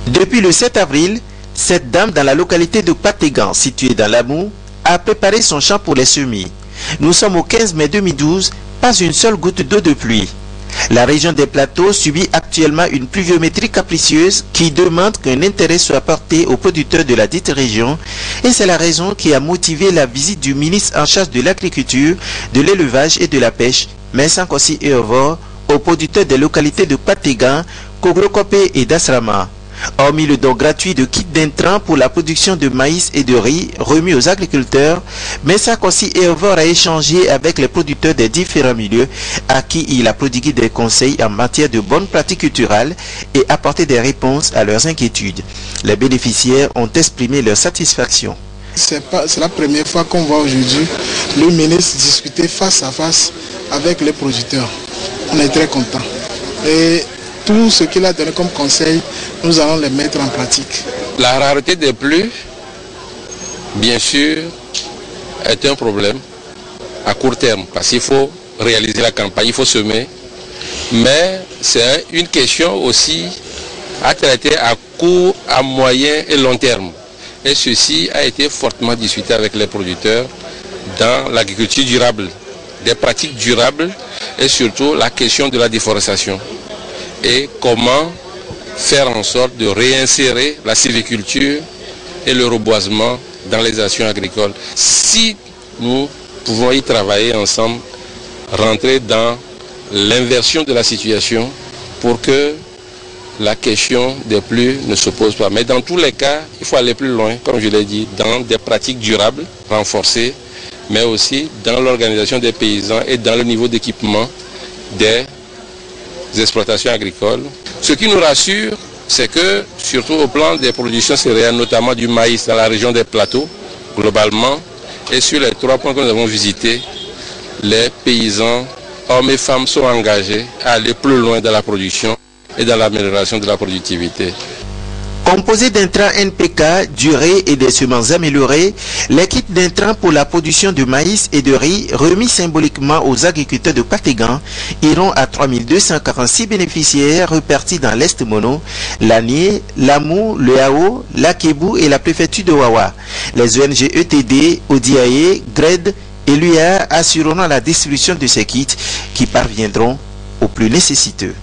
Depuis le 7 avril, cette dame dans la localité de Patégan, située dans l'Amou, a préparé son champ pour les semis. Nous sommes au 15 mai 2012, pas une seule goutte d'eau de pluie. La région des plateaux subit actuellement une pluviométrie capricieuse qui demande qu'un intérêt soit porté aux producteurs de la dite région, et c'est la raison qui a motivé la visite du ministre en charge de l'agriculture, de l'élevage et de la pêche, Vincent Kossi Eovor, aux producteurs des localités de Patégan, Koglokopé et d'Asrama. Hormis le don gratuit de kits d'intrants pour la production de maïs et de riz remis aux agriculteurs, Vincent Kossi Eovor a échangé avec les producteurs des différents milieux à qui il a prodigué des conseils en matière de bonnes pratiques culturelles et apporté des réponses à leurs inquiétudes. Les bénéficiaires ont exprimé leur satisfaction. C'est la première fois qu'on voit aujourd'hui le ministre discuter face à face avec les producteurs. On est très contents. Et tout ce qu'il a donné comme conseil, nous allons les mettre en pratique. La rareté des pluies, bien sûr, est un problème à court terme, parce qu'il faut réaliser la campagne, il faut semer. Mais c'est une question aussi à traiter à court, à moyen et long terme. Et ceci a été fortement discuté avec les producteurs dans l'agriculture durable, des pratiques durables et surtout la question de la déforestation. Et comment faire en sorte de réinsérer la sylviculture et le reboisement dans les actions agricoles. Si nous pouvons y travailler ensemble, rentrer dans l'inversion de la situation pour que la question des pluies ne se pose pas. Mais dans tous les cas, il faut aller plus loin, comme je l'ai dit, dans des pratiques durables, renforcées, mais aussi dans l'organisation des paysans et dans le niveau d'équipement des exploitations agricoles. Ce qui nous rassure, c'est que, surtout au plan des productions céréales, notamment du maïs dans la région des plateaux, globalement, et sur les 3 points que nous avons visités, les paysans, hommes et femmes, sont engagés à aller plus loin dans la production et dans l'amélioration de la productivité. Composé d'intrants NPK, d'urée et des semences améliorées, les kits d'intrants pour la production de maïs et de riz remis symboliquement aux agriculteurs de Patégan iront à 3246 bénéficiaires répartis dans l'Est Mono, l'Anié, l'Amou, le Hao, l'Akebou et la préfecture de Wawa. Les ONG ETD, ODIAE, GRED et l'UA assureront la distribution de ces kits qui parviendront aux plus nécessiteux.